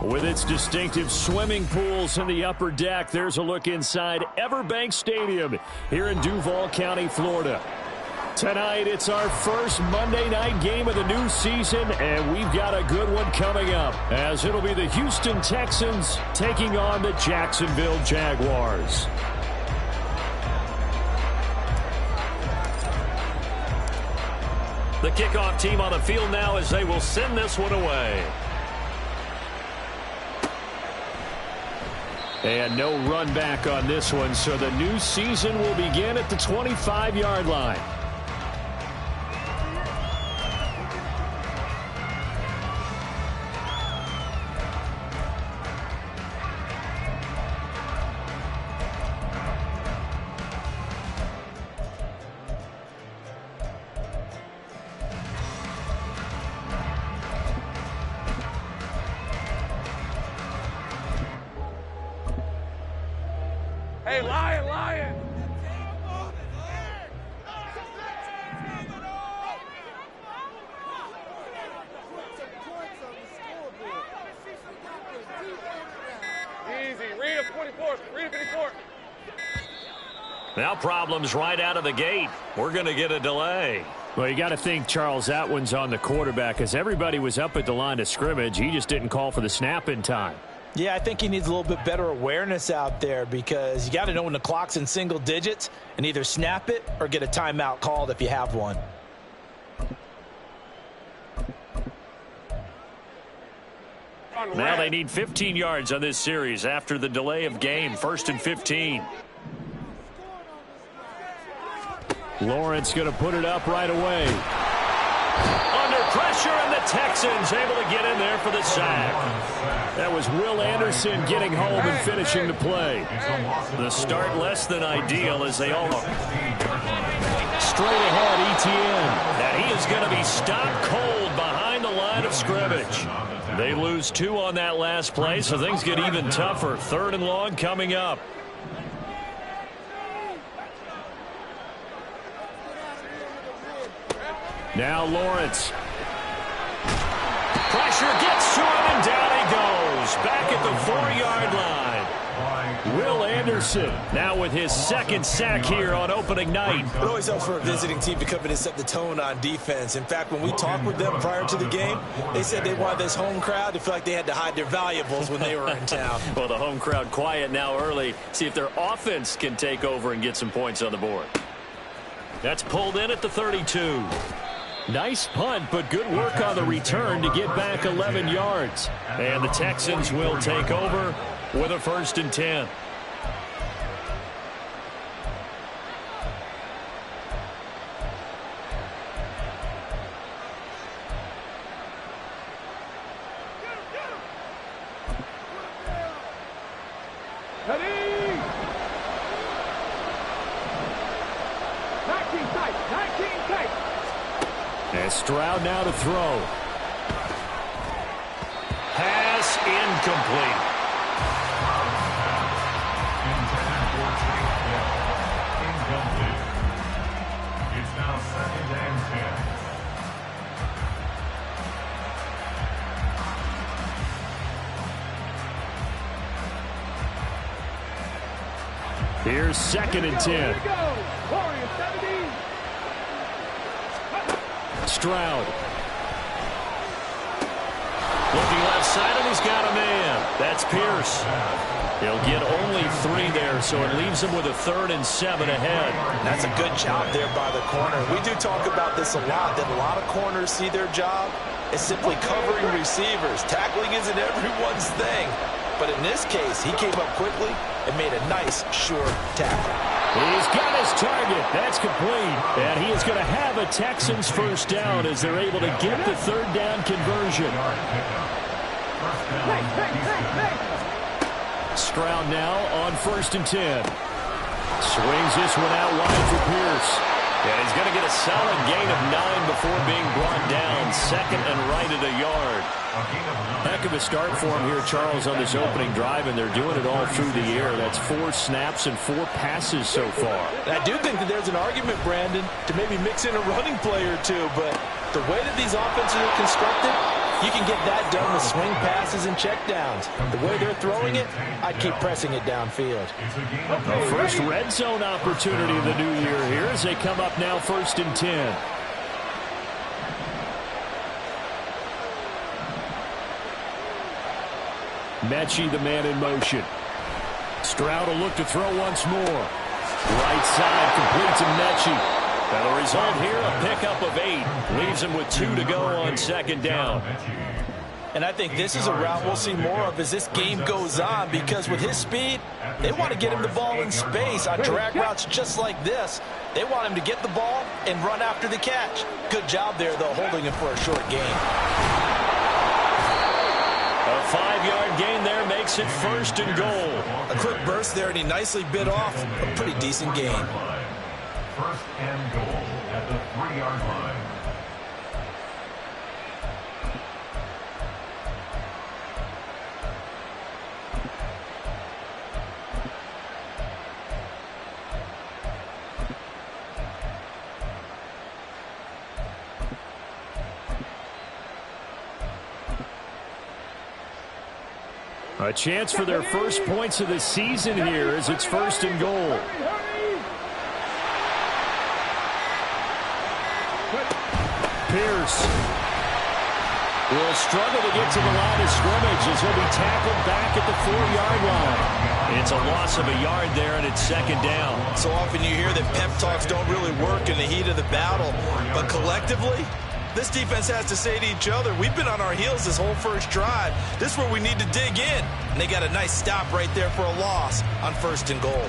With its distinctive swimming pools in the upper deck, there's a look inside Everbank Stadium here in Duval County, Florida. Tonight, it's our first Monday night game of the new season, and we've got a good one coming up, as it'll be the Houston Texans taking on the Jacksonville Jaguars. The kickoff team on the field now as they will send this one away. And no run back on this one, so the new season will begin at the 25-yard line. Hey, Lion! Easy. Read a 24. Read a 54. Now problems right out of the gate. We're going to get a delay. Well, you got to think, Charles, that one's on the quarterback, as everybody was up at the line of scrimmage. He just didn't call for the snap in time. Yeah, I think he needs a little bit better awareness out there, because you got to know when the clock's in single digits and either snap it or get a timeout called if you have one. Now they need 15 yards on this series after the delay of game. 1st and 15. Lawrence going to put it up right away. Under pressure, and the Texans able to get in there for the sack. That was Will Anderson getting home and finishing the play. The start less than ideal as they all straight ahead, Etienne. And he is going to be stopped cold behind the line of scrimmage. They lose 2 on that last play, so things get even tougher. 3rd and long coming up. Now Lawrence. Pressure gets to him, and down he goes. Back at the 4-yard line. Will Anderson now with his 2nd sack here on opening night. It always helps for a visiting team to come in and set the tone on defense. In fact, when we talked with them prior to the game, they said they wanted this home crowd to feel like they had to hide their valuables when they were in town. Well, the home crowd quiet now early. See if their offense can take over and get some points on the board. That's pulled in at the 32. Nice punt, but good work on the return to get back 11 yards. And the Texans will take over with a 1st and 10. And Stroud now to throw. Pass incomplete. It's now 2nd and 10. Here's 2nd and 10. Stroud. Looking left side, and he's got a man. That's Pierce. He'll get only 3 there, so it leaves him with a 3rd and 7 ahead. That's a good job there by the corner. We do talk about this a lot, that a lot of corners see their job as simply covering receivers. Tackling isn't everyone's thing. But in this case, he came up quickly and made a nice, sure tackle. He's got his target. That's complete. And he is going to have a Texans 1st down as they're able to get the 3rd down conversion. Stroud now on 1st and 10. Swings this one out wide for Pierce. And he's going to get a solid gain of 9 before being brought down. 2nd and right at a yard. Heck of a start for him here, Charles, on this opening drive, and they're doing it all through the air. That's 4 snaps and 4 passes so far. And I do think that there's an argument, Brandon, to maybe mix in a running play or two, but the way that these offenses are constructed, You can get that done with swing passes and checkdowns. The way they're throwing it, I'd keep pressing it downfield. The first red zone opportunity of the new year here as they come up now 1st and 10. Mechie, the man in motion. Stroud will look to throw once more. Right side complete to Mechie. Now the result here, a pickup of 8. Leaves him with 2 to go on 2nd down. And I think this is a route we'll see more of as this game goes on, because with his speed, they want to get him the ball in space on drag routes just like this. They want him to get the ball and run after the catch. Good job there, though, holding him for a short gain. A 5-yard gain there makes it 1st and goal. A quick burst there, and he nicely bit off a pretty decent gain. 1st and goal at the 3-yard line. A chance for their first points of the season here as it's 1st and goal. Pierce will struggle to get to the line of scrimmage as he'll be tackled back at the 4-yard line. It's a loss of a yard there, and it's 2nd down. So often you hear that pep talks don't really work in the heat of the battle, but collectively, this defense has to say to each other, we've been on our heels this whole first drive. This is where we need to dig in. And they got a nice stop right there for a loss on 1st and goal.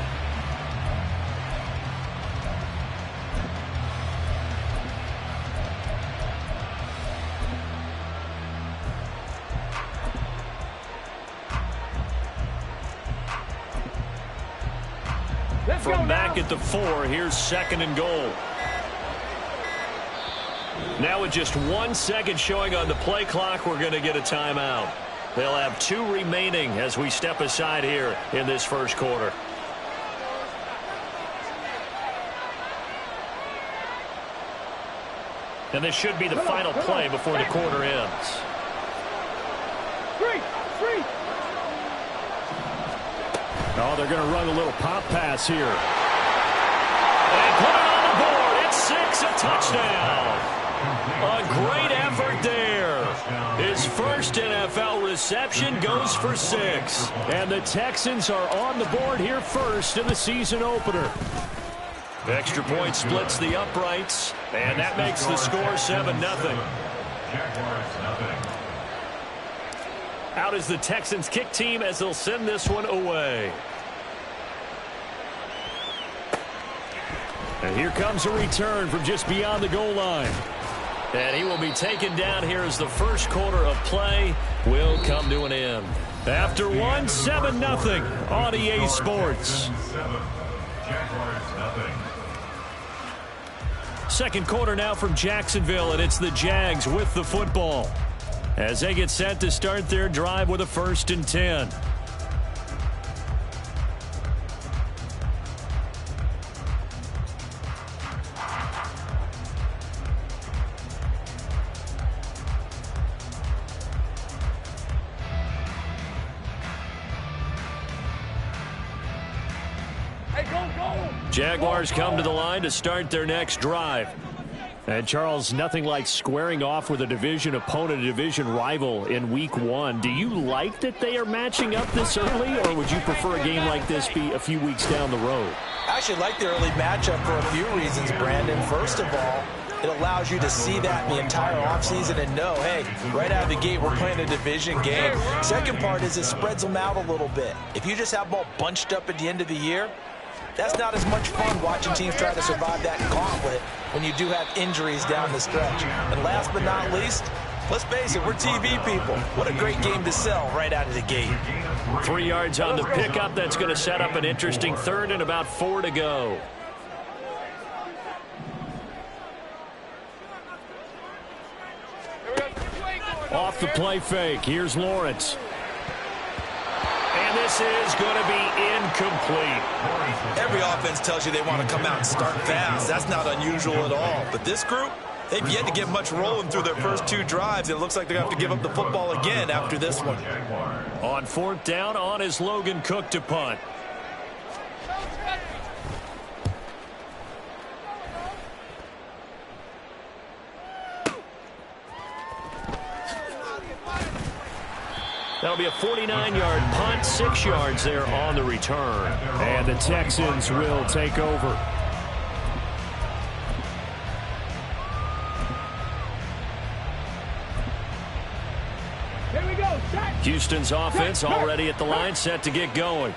From back at the 4, here's 2nd and goal. Now with just 1 second showing on the play clock, we're going to get a timeout. They'll have 2 remaining as we step aside here in this first quarter. And this should be the final play before the quarter ends. Oh, they're going to run a little pop pass here. And put it on the board. It's 6, a touchdown. A great effort there. His first NFL reception goes for 6. And the Texans are on the board here first in the season opener. Extra point splits the uprights, and that makes the score 7-0. Out is the Texans kick team as they'll send this one away. And here comes a return from just beyond the goal line. And he will be taken down here as the first quarter of play will come to an end. After 7-0 on EA Sports. Second quarter now from Jacksonville, and it's the Jags with the football as they get set to start their drive with a 1st and 10. Jaguars come to the line to start their next drive. And, Charles, nothing like squaring off with a division opponent, a division rival in Week 1. Do you like that they are matching up this early, or would you prefer a game like this be a few weeks down the road? I actually like the early matchup for a few reasons, Brandon. First of all, it allows you to see that in the entire offseason and know, hey, right out of the gate, we're playing a division game. Second part is it spreads them out a little bit. If you just have them all bunched up at the end of the year, that's not as much fun watching teams try to survive that gauntlet when you do have injuries down the stretch. And last but not least, let's face it, we're TV people. What a great game to sell right out of the gate. 3 yards on the pickup. That's going to set up an interesting 3rd and about 4 to go. Off the play fake. Here's Lawrence. And this is going to be incomplete. Every offense tells you they want to come out and start fast. That's not unusual at all. But this group, They've yet to get much rolling through their first 2 drives. It looks like they're going to have to give up the football again after this one. On 4th down, on is Logan Cook to punt. That'll be a 49-yard punt, 6 yards there on the return. And the Texans will take over. Here we go. Houston's offense already at the line, set to get going.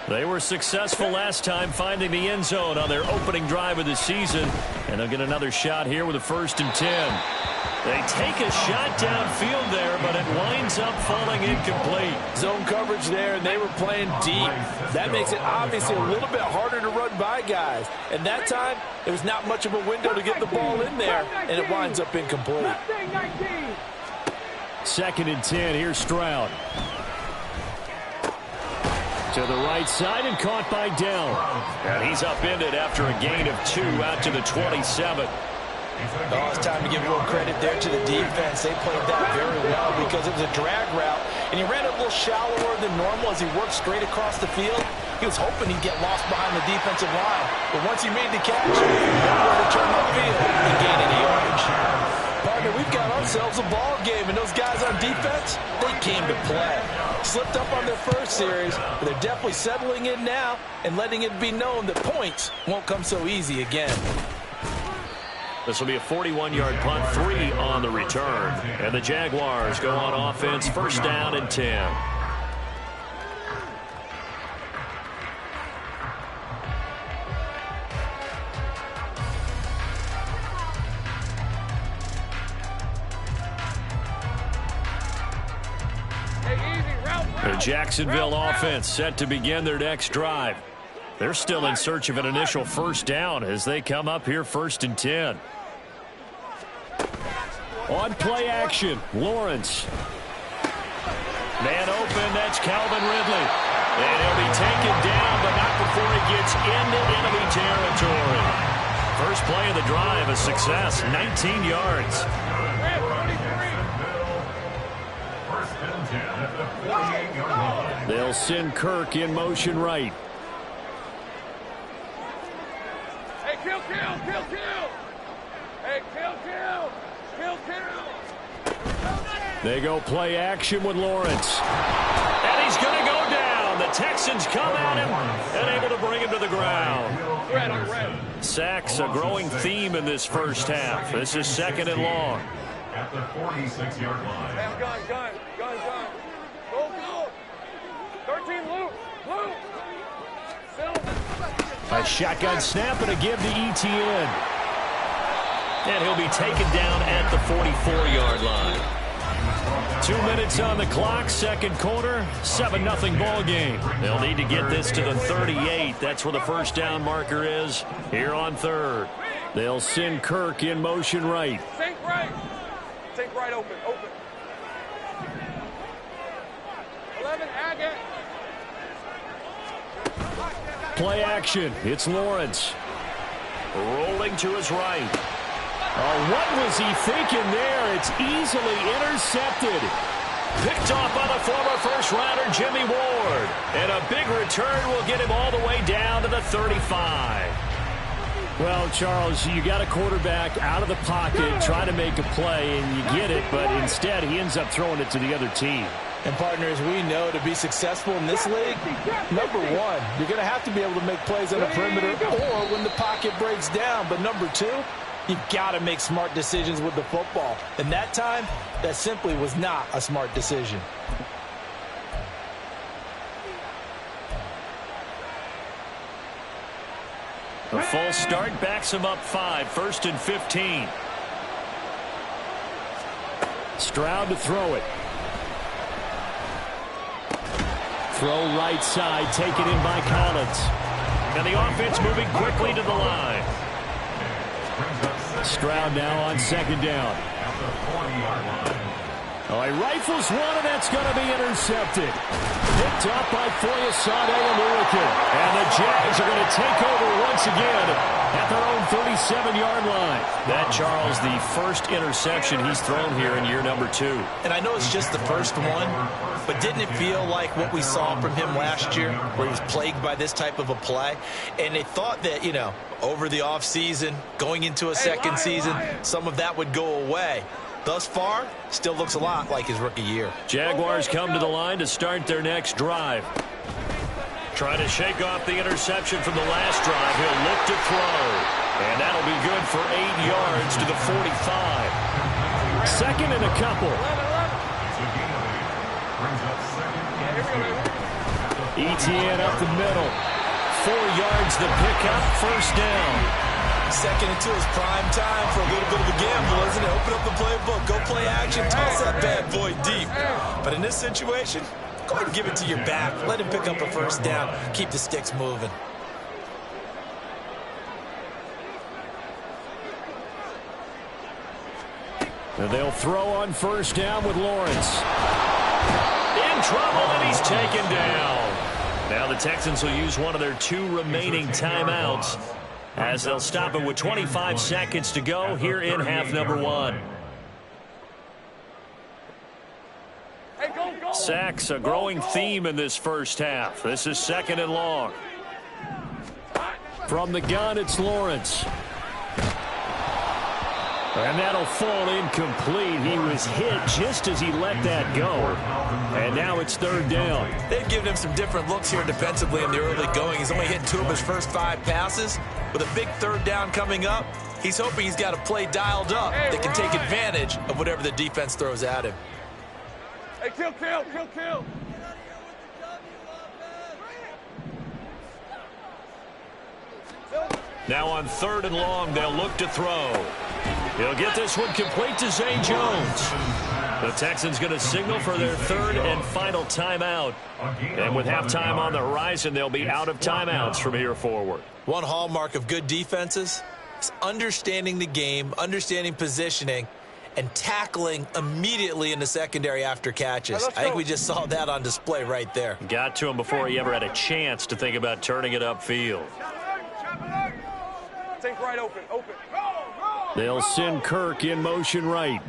They were successful last time finding the end zone on their opening drive of the season. And they'll get another shot here with a 1st and 10. They take a shot downfield there, but it winds up falling incomplete. Zone coverage there, and they were playing deep. That makes it obviously a little bit harder to run by guys. And that time, there was not much of a window to get the ball in there, and it winds up incomplete. 2nd and 10, here's Stroud. To the right side and caught by Dell. And he's upended after a gain of 2 out to the 27. Oh, it's time to give a little credit there to the defense. They played that very well because it was a drag route, and he ran a little shallower than normal as he worked straight across the field. He was hoping he'd get lost behind the defensive line, but once he made the catch, nowhere to turn upfield and gain any yardage. Partner, we've got ourselves a ball game, and those guys on defense, they came to play. Slipped up on their first series, but they're definitely settling in now and letting it be known that points won't come so easy again. This will be a 41-yard punt, 3 on the return. And the Jaguars go on offense, 1st down and 10. The Jacksonville offense set to begin their next drive. They're still in search of an initial 1st down as they come up here 1st and 10. On play action, Lawrence. Man open, that's Calvin Ridley. And he'll be taken down, but not before he gets into enemy territory. First play of the drive, a success, 19 yards. They'll send Kirk in motion right. Hey, kill. Hey, kill. They go play action with Lawrence. And he's going to go down. The Texans come at him and able to bring him to the ground. Sacks, a growing theme in this first half. This is 2nd and long. At the 46-yard line. Gun. Go. 13, Luke. A shotgun snap and a give to ETN. And he'll be taken down at the 44-yard line. 2 minutes on the clock, 2nd quarter, 7-0 ball game. They'll need to get this to the 38. That's where the 1st down marker is here on 3rd. They'll send Kirk in motion right. Think right, open. 11, Agate. Play action. It's Lawrence. Rolling to his right. Oh, what was he thinking there? It's easily intercepted. Picked off by the former first-rounder Jimmy Ward. And a big return will get him all the way down to the 35. Well, Charles, you got a quarterback out of the pocket trying to make a play, and you get it, but instead he ends up throwing it to the other team. And partners, we know to be successful in this league, number one, you're going to have to be able to make plays on the perimeter or when the pocket breaks down. But number two, you've got to make smart decisions with the football. And that time, that simply was not a smart decision. A false start backs him up 5, 1st and 15. Stroud to throw it. Throw right side, taken in by Collins. And the offense moving quickly to the line. Stroud now on 2nd down. Oh, he rifles one, and that's going to be intercepted. Picked up by Foyesade and Lurican. And the Jags are going to take over once again at their own 37-yard line. That, Charles, the first interception he's thrown here in year number 2. And I know it's just the first one, but didn't it feel like what we saw from him last year, where he was plagued by this type of a play? And they thought that, you know, over the offseason, going into a second season, some of that would go away. Thus far, still looks a lot like his rookie year. Jaguars come to the line to start their next drive. Trying to shake off the interception from the last drive. He'll look to throw. And that'll be good for 8 yards to the 45. Second and a couple. Etienne up the middle. 4 yards the pickup. First down. Second and 2 is prime time for a little bit of a gamble, isn't it? Open up the playbook, go play action, toss that bad boy deep. But in this situation, go ahead and give it to your back. Let him pick up a first down. Keep the sticks moving. And they'll throw on first down with Lawrence. In trouble, and he's taken down. Now the Texans will use one of their 2 remaining timeouts, as they'll stop it with 25 seconds to go here in half number 1. Sacks, a growing theme in this first half. This is second and long. From the gun, it's Lawrence. And that'll fall incomplete. He was hit just as he let that go. And now it's third down. They've given him some different looks here defensively in the early going. He's only hit 2 of his first 5 passes. With a big third down coming up, he's hoping he's got a play dialed up that can take advantage of whatever the defense throws at him. Hey, kill. Now on third and long, they'll look to throw. He'll get this one complete to Zay Jones. The Texans going to signal for their third and final timeout. And with halftime on the horizon, they'll be out of timeouts from here forward. One hallmark of good defenses is understanding the game, understanding positioning, and tackling immediately in the secondary after catches. I think we just saw that on display right there. Got to him before he ever had a chance to think about turning it upfield. Take right open. They'll send Kirk in motion right.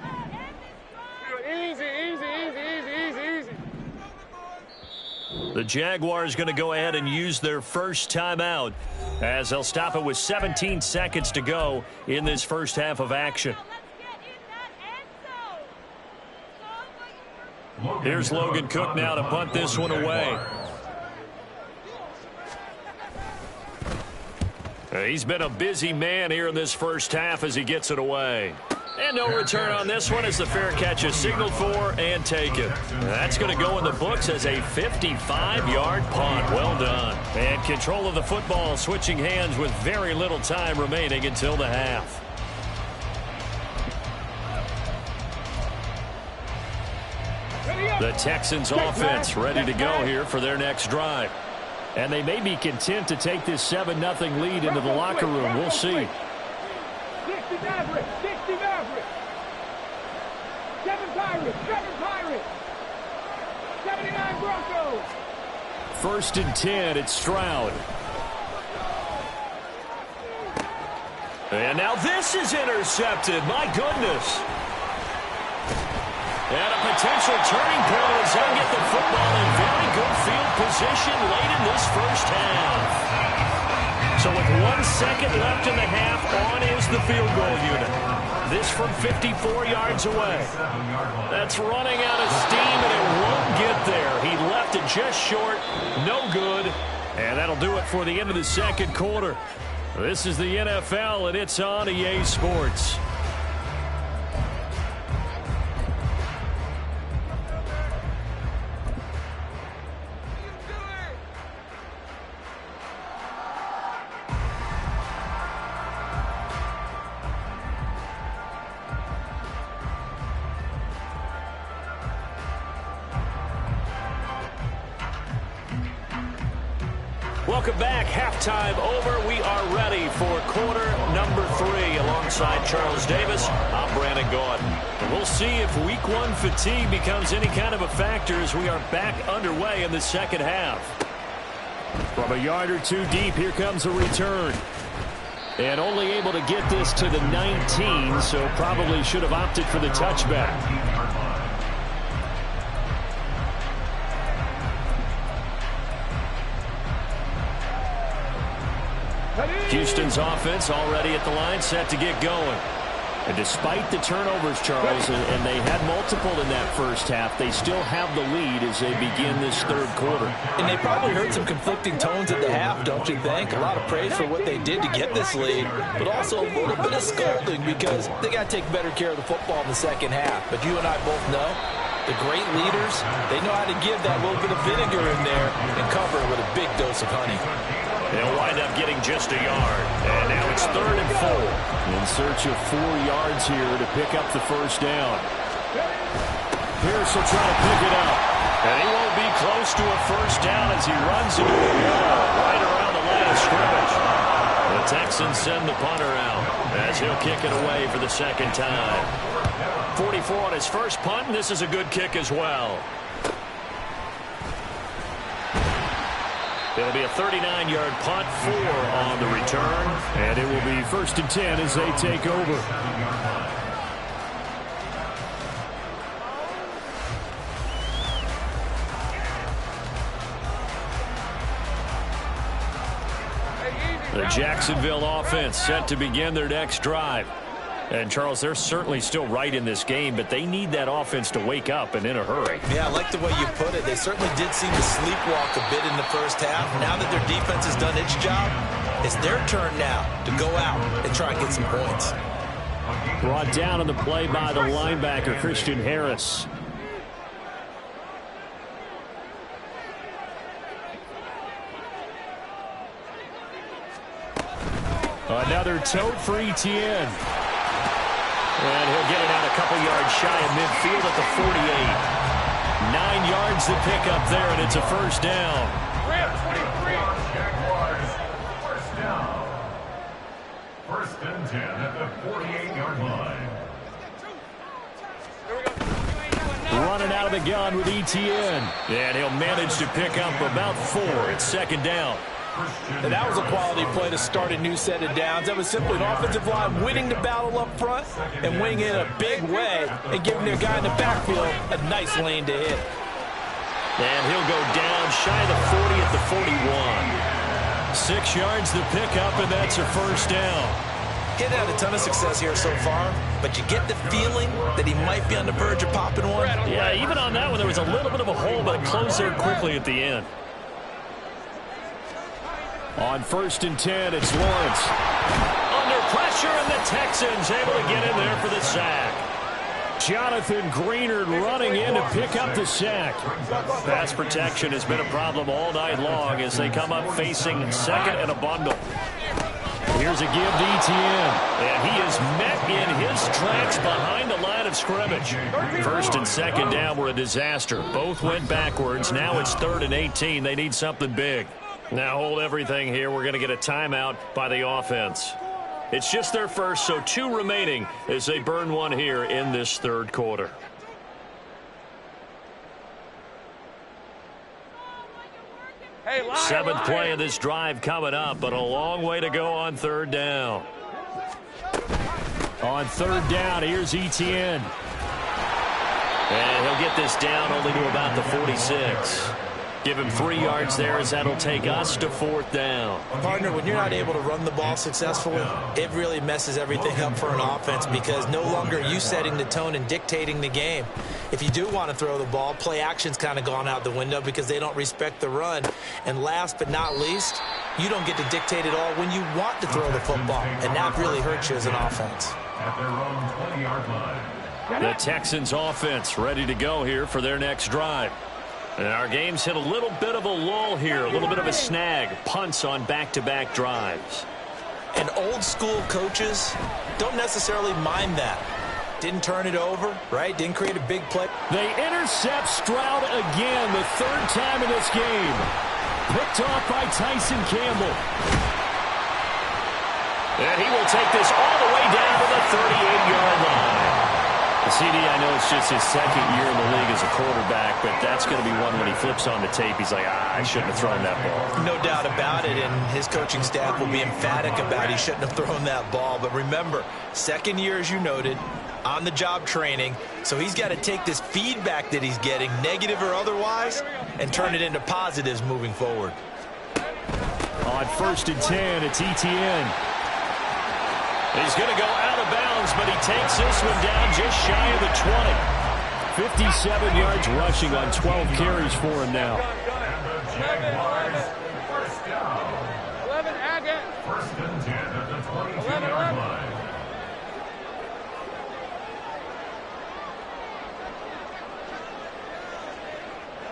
Easy. The Jaguars going to go ahead and use their first timeout, as they'll stop it with 17 seconds to go in this first half of action. Here's Logan Cook now to punt this one away. He's been a busy man here in this first half as he gets it away. And no return on this one as the fair catch is signaled for and taken. That's going to go in the books as a 55-yard punt. Well done. And control of the football switching hands with very little time remaining until the half. The Texans offense ready to go here for their next drive. And they may be content to take this 7-0 lead into the locker room. We'll see. 60 Mavericks. 7 Pirates. 79 Broncos. First and 10, it's Stroud. And now this is intercepted. My goodness. And a potential turning point as they'll get the football in very good field position late in this first half. So with 1 second left in the half, on is the field goal unit. This from 54 yards away. That's running out of steam, and it won't get there. He left it just short. No good. And that'll do it for the end of the second quarter. This is the NFL, and it's on EA Sports. Welcome back. Halftime over. We are ready for quarter number 3. Alongside Charles Davis, I'm Brandon Gaudin. And we'll see if week 1 fatigue becomes any kind of a factor as we are back underway in the second half. From a yard or two deep, here comes a return. And only able to get this to the 19, so probably should have opted for the touchback. Houston's offense already at the line, set to get going. And despite the turnovers, Charles, and they had multiple in that first half, they still have the lead as they begin this third quarter. And they probably heard some conflicting tones at the half, don't you think? A lot of praise for what they did to get this lead, but also a little bit of scolding because they got to take better care of the football in the second half. But you and I both know the great leaders, they know how to give that little bit of vinegar in there and cover it with a big dose of honey. They'll wind up getting just a yard. And now it's 3rd and 4. In search of 4 yards here to pick up the first down. Pierce will try to pick it up. And he won't be close to a first down as he runs into a wall right around the line of scrimmage. The Texans send the punter out as he'll kick it away for the second time. 44 on his first punt, and this is a good kick as well. It'll be a 39-yard punt, 4 on the return, and it will be 1st and 10 as they take over. The Jacksonville offense set to begin their next drive. And, Charles, they're certainly still right in this game, but they need that offense to wake up and in a hurry. Yeah, I like the way you put it. They certainly did seem to sleepwalk a bit in the first half. Now that their defense has done its job, it's their turn now to go out and try and get some points. Brought down on the play by the linebacker, Christian Harris. Another tote for Etienne. And he'll get it out a couple yards shy of midfield at the 48. 9 yards to pick up there, and it's a first down. Jaguars, first down. 1st and 10 at the 48-yard line. Running out of the gun with Etienne. And he'll manage to pick up about 4. It's 2nd down. And that was a quality play to start a new set of downs. That was simply an offensive line winning the battle up front and winning in a big way and giving their guy in the backfield a nice lane to hit. And he'll go down shy of the 40 at the 41. 6 yards to pick up, and that's a first down. He's had a ton of success here so far, but you get the feeling that he might be on the verge of popping one. Yeah, even on that one, there was a little bit of a hole, but it closed there quickly at the end. On 1st and 10, it's Lawrence. Under pressure, and the Texans able to get in there for the sack. Jonathan Greenard running in to pick up the sack. Pass protection has been a problem all night long as they come up facing 2nd and a bundle. Here's a give to Etienne, and he is met in his tracks behind the line of scrimmage. 1st and 2nd down were a disaster. Both went backwards. Now it's 3rd and 18. They need something big. Now hold everything here. We're going to get a timeout by the offense. It's just their first, so 2 remaining as they burn one here in this third quarter. Hey, 7th play of this drive coming up, but a long way to go on 3rd down. On 3rd down, here's Etienne. And he'll get this down only to about the 46. Give him 3 yards there as that'll take us to 4th down. Partner, when you're not able to run the ball successfully, it really messes everything up for an offense because no longer are you setting the tone and dictating the game. If you do want to throw the ball, play action's kind of gone out the window because they don't respect the run. And last but not least, you don't get to dictate it all when you want to throw the football. And that really hurts you as an offense. At their own 20-yard line. The Texans offense ready to go here for their next drive. And our game's hit a little bit of a lull here, a little bit of a snag. Punts on back-to-back drives. And old school coaches don't necessarily mind that. Didn't turn it over, right? Didn't create a big play. They intercept Stroud again, the 3rd time in this game. Picked off by Tyson Campbell. And he will take this all the way down to the 38-yard line. CD, I know it's just his second year in the league as a quarterback, but that's going to be one when he flips on the tape. He's like, I shouldn't have thrown that ball. No doubt about it, and his coaching staff will be emphatic about he shouldn't have thrown that ball. But remember, second year, as you noted, on-the-job training, so he's got to take this feedback that he's getting, negative or otherwise, and turn it into positives moving forward. On 1st and 10, it's Etienne. He's going to go out of bounds, but he takes this one down just shy of the 20. 57 yards rushing on 12 carries for him now. First down. 11, Agate. 1st and 10 at the 22-yard line.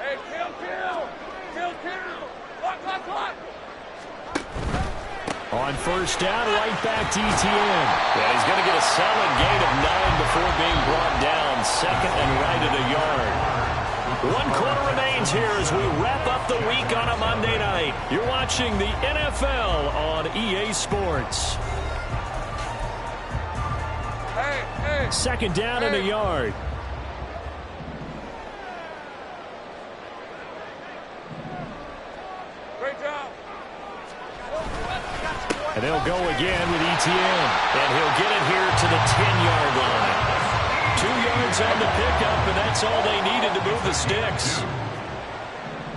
Hey, kill. Clock. On 1st down, right back to Etienne. Yeah, he's going to get a solid gain of 9 before being brought down. 2nd and right at a yard. 1 quarter remains here as we wrap up the week on a Monday night. You're watching the NFL on EA Sports. Hey. 2nd down and a yard. Great job. And they'll go again with Etienne. And he'll get it here to the 10-yard line. 2 yards on the pickup, and that's all they needed to move the sticks.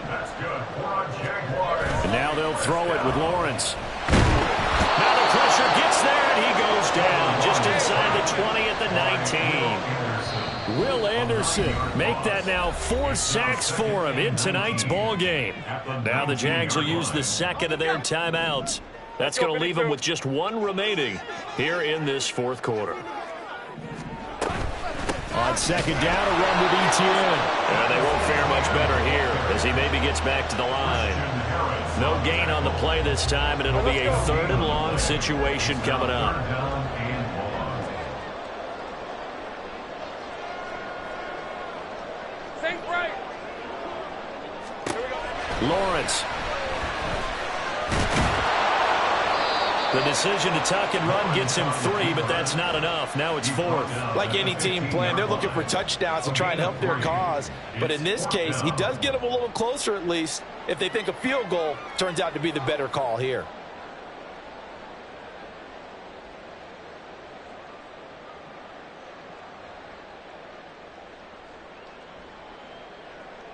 That's good for a Jaguars. And now they'll throw it with Lawrence. Now the pressure gets there, and he goes down just inside the 20 at the 19. Will Anderson make that now 4 sacks for him in tonight's ball game. Now the Jags will use the second of their timeouts. That's going to leave them with just 1 remaining here in this 4th quarter. On 2nd down, a run with Etienne. And they won't fare much better here as he maybe gets back to the line. No gain on the play this time, and it'll be a 3rd and long situation coming up. Safe right. Lawrence. The decision to tuck and run gets him 3, but that's not enough. Now it's 4th. Like any team playing, they're looking for touchdowns to try and help their cause. But in this case, he does get them a little closer at least if they think a field goal turns out to be the better call here.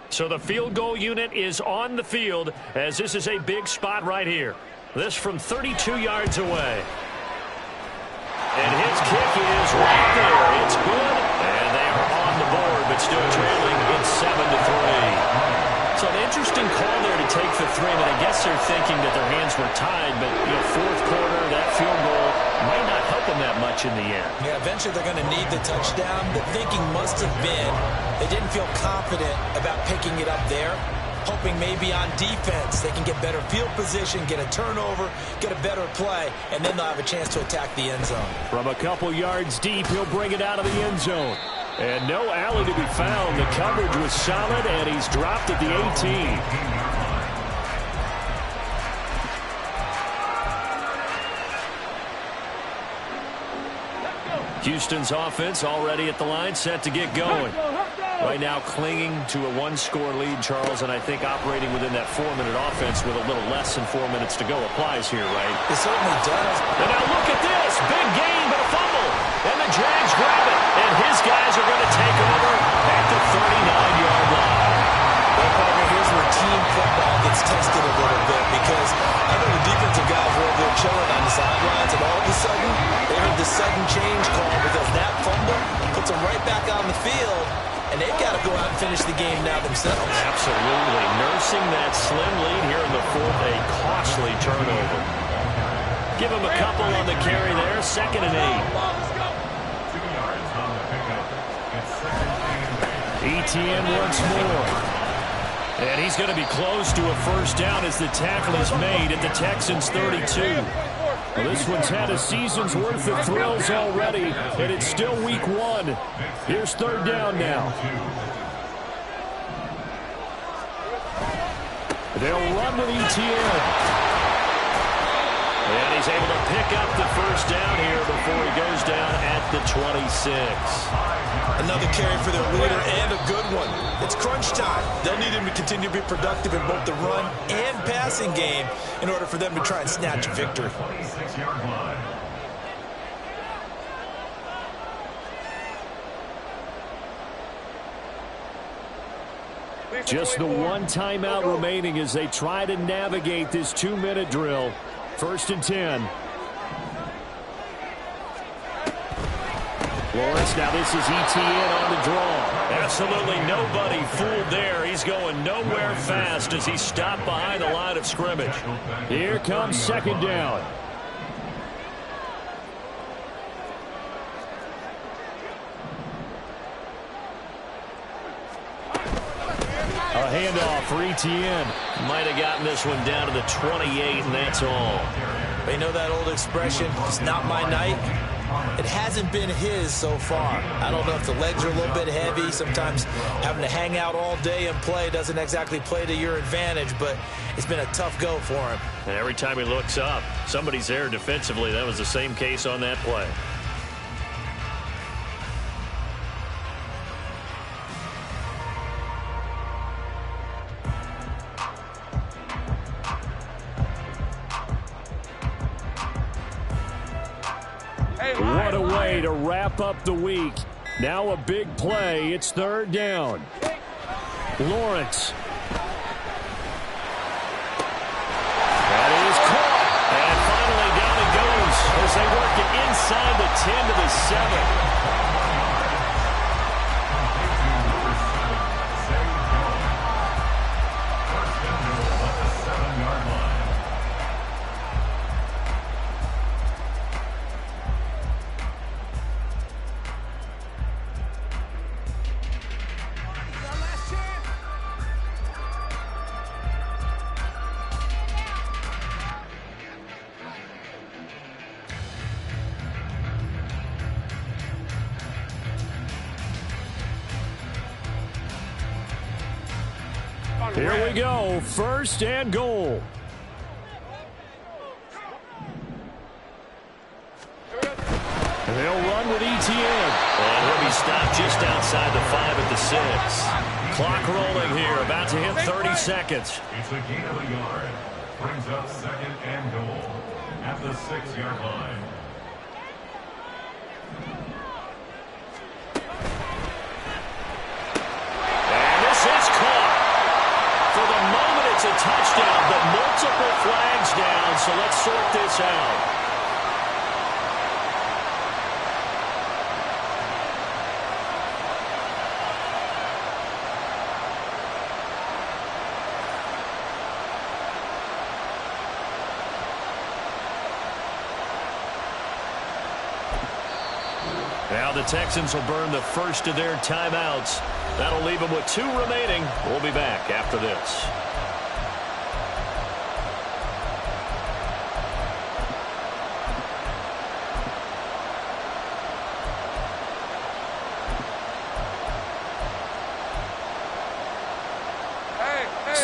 So the field goal unit is on the field as this is a big spot right here. This from 32 yards away. And his kick is right there. It's good. And they are on the board, but still trailing. It's 7-3. So an interesting call there to take the 3. But I guess they're thinking that their hands were tied. But, 4th quarter, that field goal might not help them that much in the end. Yeah, eventually they're going to need the touchdown. The thinking must have been they didn't feel confident about picking it up there. Hoping maybe on defense they can get better field position, get a turnover, get a better play, and then they'll have a chance to attack the end zone. From a couple yards deep, he'll bring it out of the end zone. And no alley to be found. The coverage was solid, and he's dropped at the 18. Houston's offense already at the line, set to get going. Right now clinging to a 1-score lead, Charles, and I think operating within that 4-minute offense with a little less than 4 minutes to go applies here, right? It certainly does. And now look at this. Big gain, but a fumble. And the Jags grab it. And his guys are going to take over at the 39-yard line. Well, partner, here's where team football gets tested a little bit because I know the defensive guys were over there chilling on the sidelines, and all of a sudden they heard the sudden change call because that fumble puts them right back on the field. And they've got to go out and finish the game now themselves. Absolutely. Nursing that slim lead here in the 4th, a costly turnover. Give him a couple on the carry there. 2nd and 8. 2 yards on the pickup. It's 2nd and 8. Etienne once more. And he's going to be close to a 1st down as the tackle is made at the Texans' 32. Well, this one's had a season's worth of thrills already, and it's still week 1. Here's 3rd down now. They'll run with ETN. And he's able to pick up the first down here before he goes down at the 26. Another carry for their leader and a good one. It's crunch time. They'll need him to continue to be productive in both the run and passing game in order for them to try and snatch a victory. 26-yard line. Just the one timeout remaining as they try to navigate this 2-minute drill. 1st and 10. Lawrence, now this is ETN on the draw. Absolutely nobody fooled there. He's going nowhere fast as he stopped behind the line of scrimmage. Here comes 2nd down. A handoff for ETN. Might have gotten this one down to the 28, and that's all. They know that old expression, it's not my night. It hasn't been his so far. I don't know if the legs are a little bit heavy. Sometimes having to hang out all day and play doesn't exactly play to your advantage, but it's been a tough go for him. And every time he looks up, somebody's there defensively. That was the same case on that play. What a way to wrap up the week. Now a big play. It's 3rd down. Lawrence. That is caught. And finally down it goes as they work it inside the 10 to the 7. Here we go, 1st and goal. They'll run with ETN. And he'll be stopped just outside the 5 at the 6. Clock rolling here, about to hit 30 seconds. It's a gain of a yard. Brings up 2nd and goal at the 6-yard line. And this is caught. For the moment, it's a touchdown, but multiple flags down, so let's sort this out. Now the Texans will burn the first of their timeouts. That'll leave them with 2 remaining. We'll be back after this.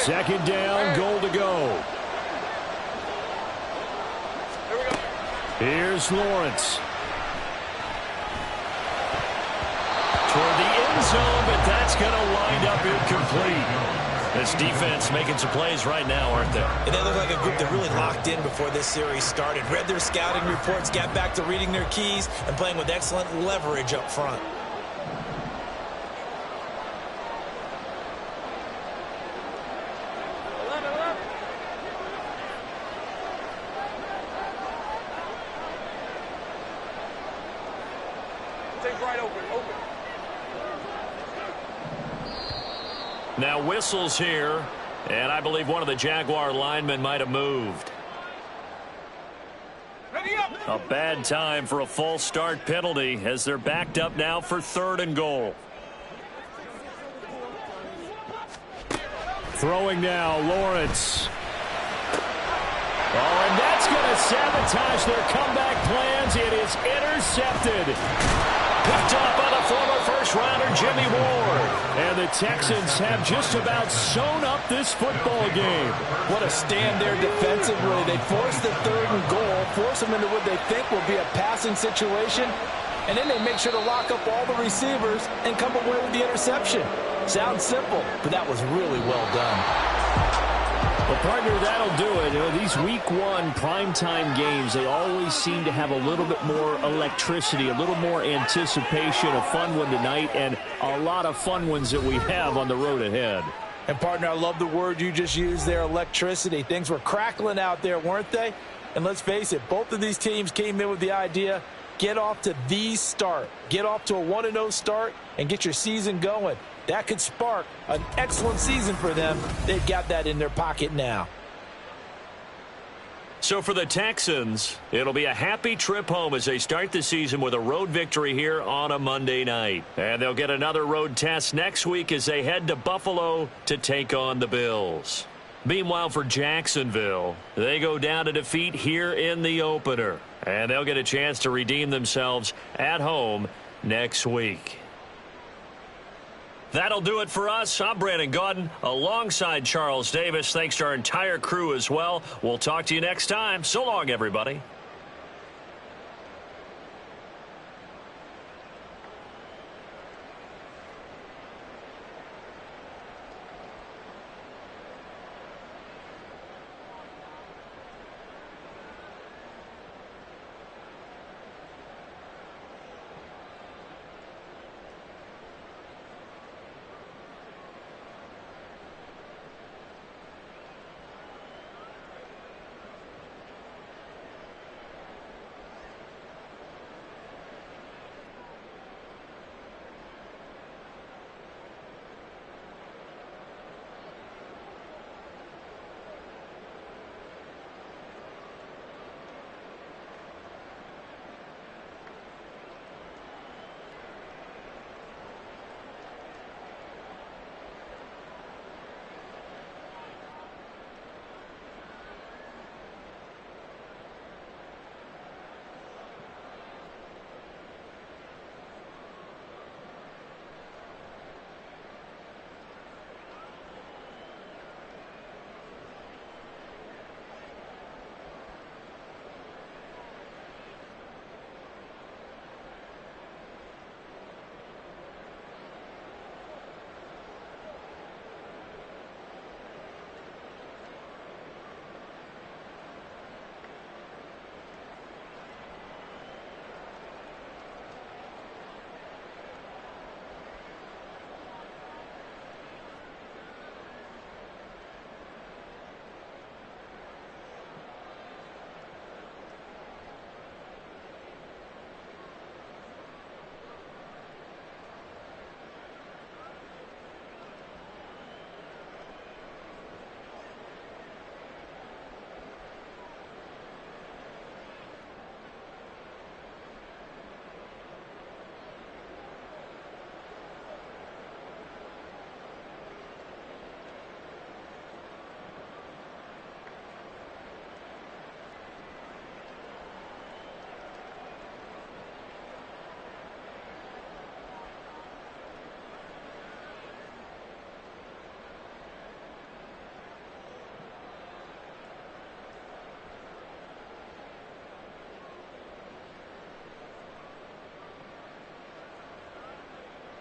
Second down, goal to go. Here's Lawrence. Toward the end zone, but that's going to wind up incomplete. This defense making some plays right now, aren't they? And they look like a group that really locked in before this series started. Read their scouting reports, got back to reading their keys, and playing with excellent leverage up front. Now whistles here, and I believe one of the Jaguar linemen might have moved. A bad time for a false start penalty as they're backed up now for 3rd and goal. Throwing now, Lawrence. Oh, and that's going to sabotage their comeback plans. It is intercepted. Picked up by the former rounder Jimmy Ward. And the Texans have just about sewn up this football game. What a stand there defensively. They force the 3rd and goal, force them into what they think will be a passing situation, and then they make sure to lock up all the receivers and come away with the interception. Sounds simple, but that was really well done. Well, partner, that'll do it. You know, these Week 1 primetime games, they always seem to have a little bit more electricity, a little more anticipation, a fun one tonight, and a lot of fun ones that we have on the road ahead. And, partner, I love the word you just used there, electricity. Things were crackling out there, weren't they? And let's face it, both of these teams came in with the idea, get off to the start. Get off to a 1-0 start and get your season going. That could spark an excellent season for them. They've got that in their pocket now. So for the Texans, it'll be a happy trip home as they start the season with a road victory here on a Monday night. And they'll get another road test next week as they head to Buffalo to take on the Bills. Meanwhile, for Jacksonville, they go down to defeat here in the opener. And they'll get a chance to redeem themselves at home next week. That'll do it for us. I'm Brandon Gaudin alongside Charles Davis. Thanks to our entire crew as well. We'll talk to you next time. So long, everybody.